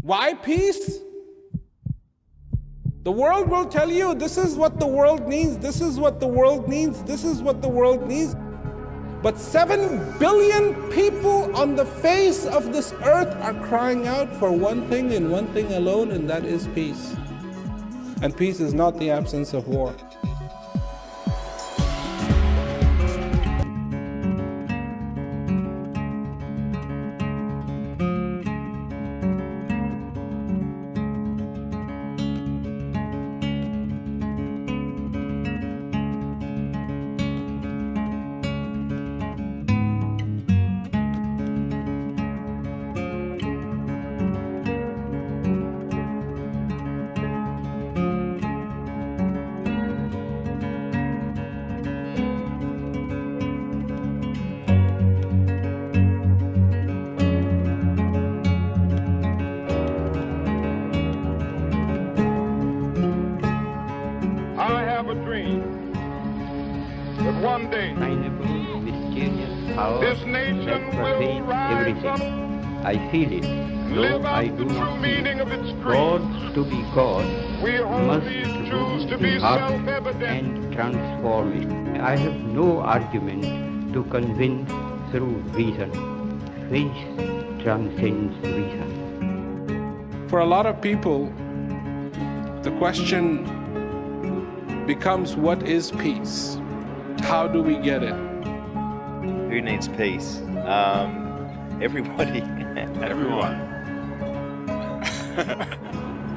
Why peace? The world will tell you this is what the world needs, this is what the world needs, this is what the world needs. But 7 billion people on the face of this earth are crying out for one thing and one thing alone, and that is peace. And peace is not the absence of war. One day, mysterious power this nation that will pervades rise everything. up, I feel it, live though out I the do true not see meaning of it. its God, creed. to be God, We hold must these rule truths to the be heart self-evident. and transform it. I have no argument to convince through reason. Faith transcends reason. For a lot of people, the question becomes, what is peace? How do we get it? Who needs peace? Everybody. Everyone.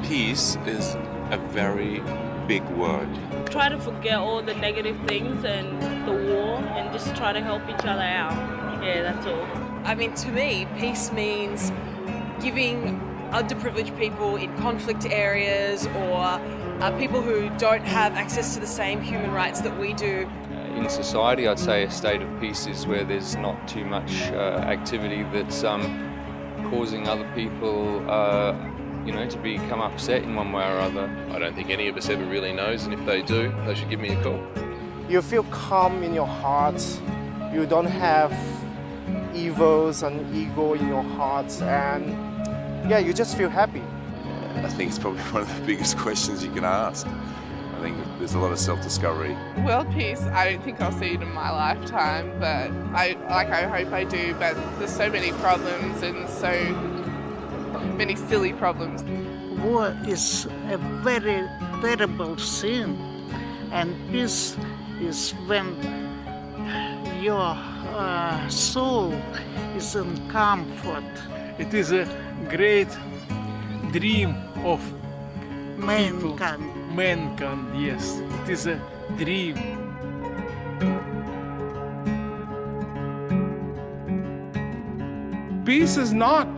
Peace is a very big word. Try to forget all the negative things and the war and just try to help each other out. Yeah, that's all. I mean, to me, peace means giving underprivileged people in conflict areas or people who don't have access to the same human rights that we do. In society, I'd say a state of peace is where there's not too much activity that's causing other people to become upset in one way or other. I don't think any of us ever really knows, and if they do, they should give me a call. You feel calm in your heart. You don't have evils and ego in your heart, and yeah, you just feel happy. I think it's probably one of the biggest questions you can ask. I think there's a lot of self-discovery. World peace, I don't think I'll see it in my lifetime, but I hope I do, but there's so many problems and so many silly problems. War is a very terrible sin, and peace is when your soul is in comfort. It is a great dream of mankind. Mankind, yes. It is a dream. Peace is not.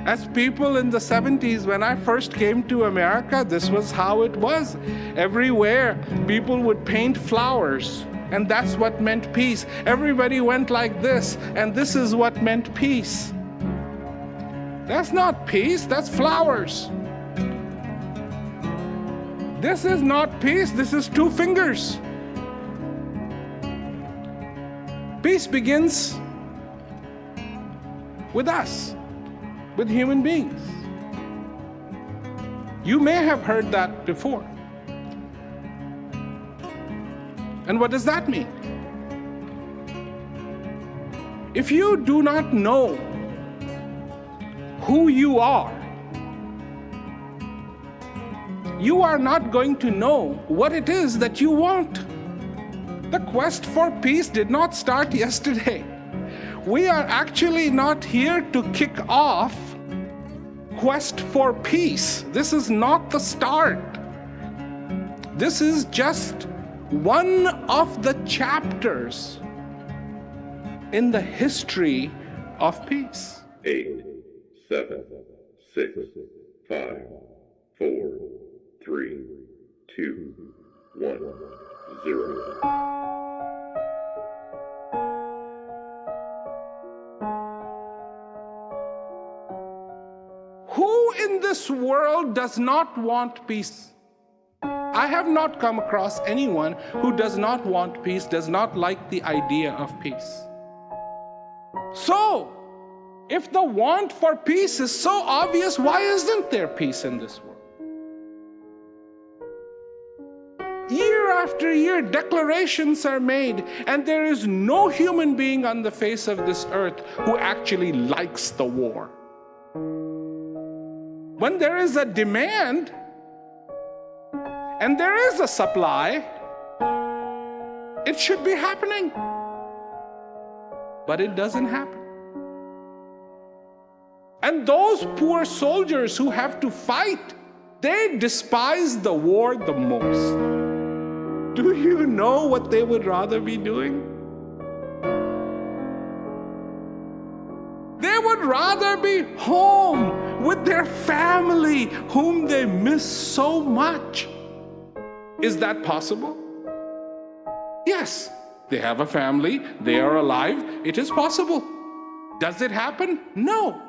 As people in the 70s, when I first came to America, this was how it was. Everywhere, people would paint flowers, and that's what meant peace. Everybody went like this, and this is what meant peace. That's not peace, that's flowers. This is not peace, this is two fingers. Peace begins with us, with human beings. You may have heard that before. And what does that mean? If you do not know who you are not going to know what it is that you want. The quest for peace did not start yesterday. We are actually not here to kick off quest for peace. This is not the start. This is just one of the chapters in the history of peace. 8, 7, 6, 5, 4, 3, 2, 1, 0. Who in this world does not want peace? I have not come across anyone who does not want peace, does not like the idea of peace. So, If the want for peace is so obvious, why isn't there peace in this world? Year after year, declarations are made, and there is no human being on the face of this earth who actually likes the war. When there is a demand and there is a supply, it should be happening. But it doesn't happen. And those poor soldiers who have to fight, they despise the war the most. Do you know what they would rather be doing? They would rather be home with their family whom they miss so much. Is that possible? Yes, they have a family, they are alive, it is possible. Does it happen? No.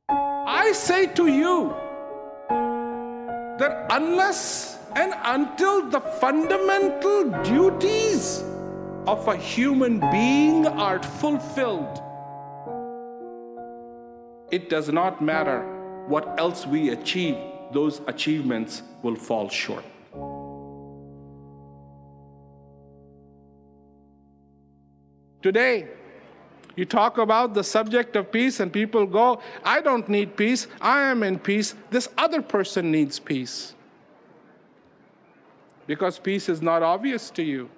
I say to you that unless and until the fundamental duties of a human being are fulfilled, it does not matter what else we achieve, those achievements will fall short. Today, you talk about the subject of peace and people go, I don't need peace, I am in peace, this other person needs peace. Because peace is not obvious to you.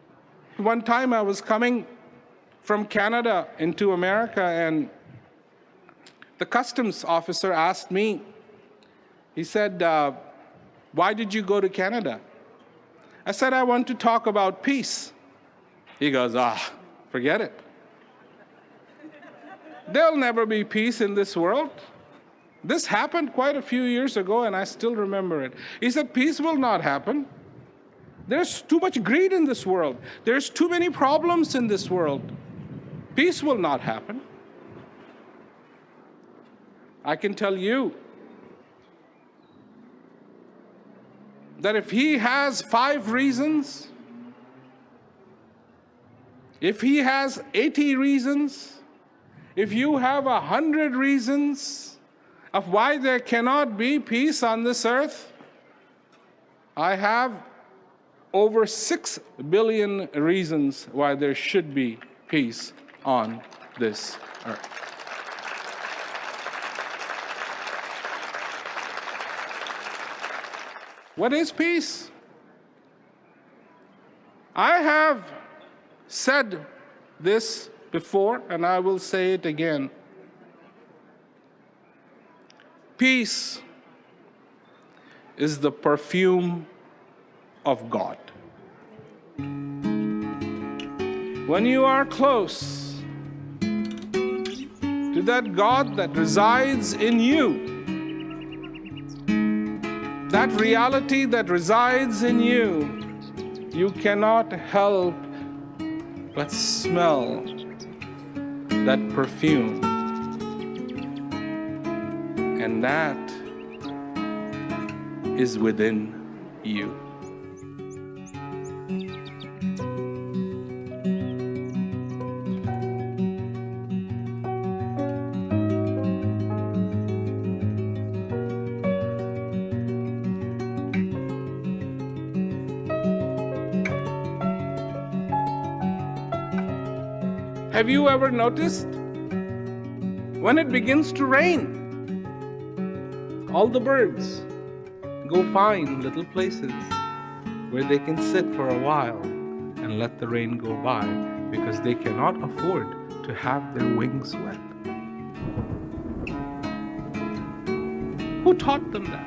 One time I was coming from Canada into America, and the customs officer asked me, he said, why did you go to Canada? I said, I want to talk about peace. He goes, forget it. There'll never be peace in this world. This happened quite a few years ago, and I still remember it. He said, peace will not happen. There's too much greed in this world. There's too many problems in this world. Peace will not happen. I can tell you that if he has 5 reasons, if he has 80 reasons, if you have 100 reasons of why there cannot be peace on this earth, I have over 6 billion reasons why there should be peace on this earth. What is peace? I have said this before, and I will say it again. Peace is the perfume of God. When you are close to that God that resides in you, that reality that resides in you, you cannot help but smell that perfume. And that is within you. Have you ever noticed when it begins to rain, all the birds go find little places where they can sit for a while and let the rain go by because they cannot afford to have their wings wet? Who taught them that?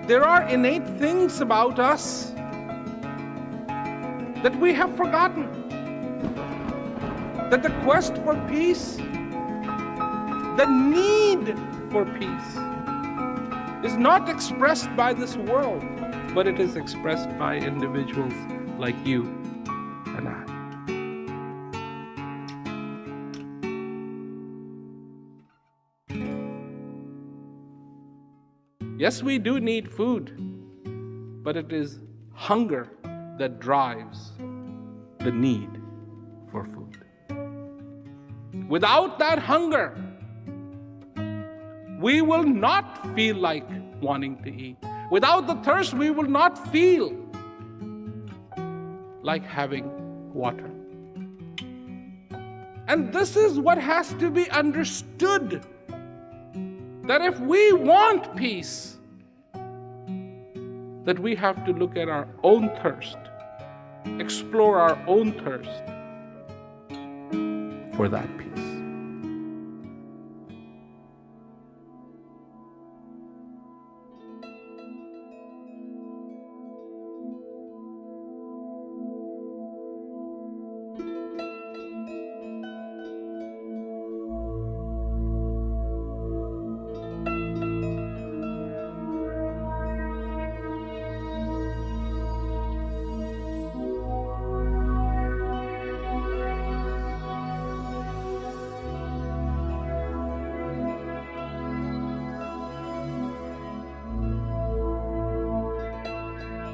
There are innate things about us that we have forgotten. That the quest for peace, the need for peace, is not expressed by this world, but it is expressed by individuals like you and I. Yes, we do need food, but it is hunger that drives the need for food. Without that hunger, we will not feel like wanting to eat. Without the thirst, we will not feel like having water. And this is what has to be understood, that if we want peace, that we have to look at our own thirst, explore our own thirst for that peace.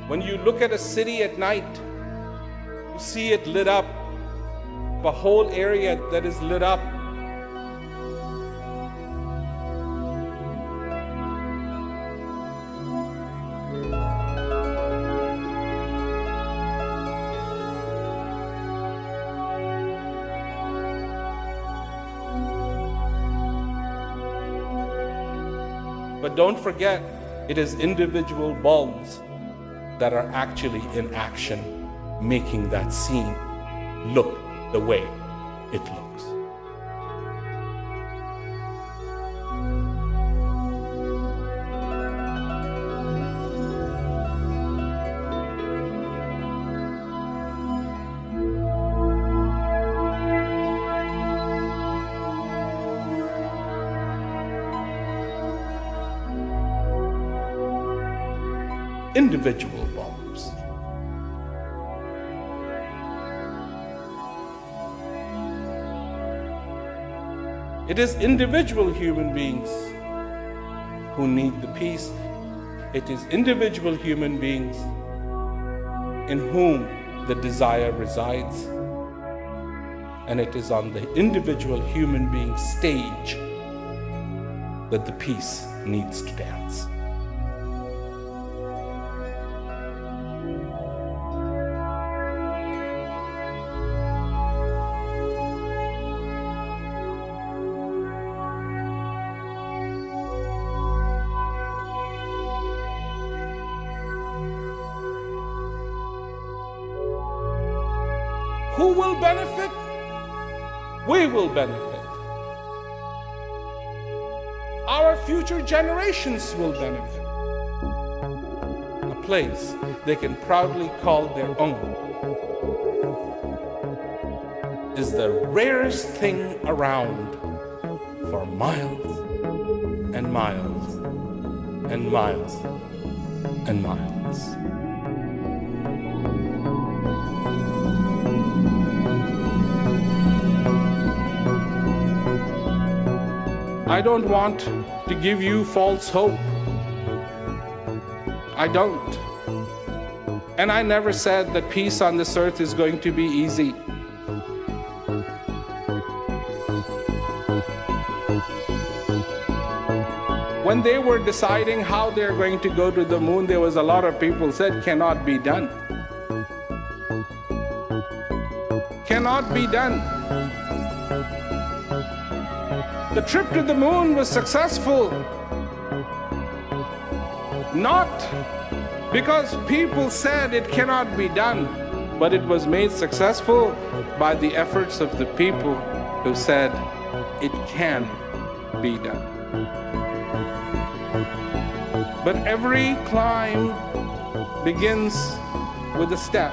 When you look at a city at night, you see it lit up, a whole area that is lit up. But don't forget, it is individual bulbs that are actually in action, making that scene look the way it looks. Individual bulbs. It is individual human beings who need the peace. It is individual human beings in whom the desire resides. And it is on the individual human being stage that the peace needs to dance. Who will benefit? We will benefit. Our future generations will benefit. A place they can proudly call their own is the rarest thing around for miles and miles and miles and miles. I don't want to give you false hope. I don't. And I never said that peace on this earth is going to be easy. When they were deciding how they're going to go to the moon, there was a lot of people who said cannot be done. Cannot be done. The trip to the moon was successful, not because people said it cannot be done, but it was made successful by the efforts of the people who said it can be done. But every climb begins with a step.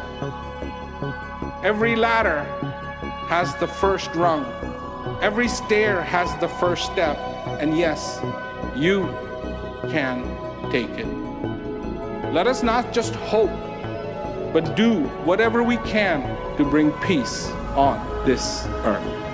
Every ladder has the first rung. Every stair has the first step, and yes, you can take it. Let us not just hope, but do whatever we can to bring peace on this earth.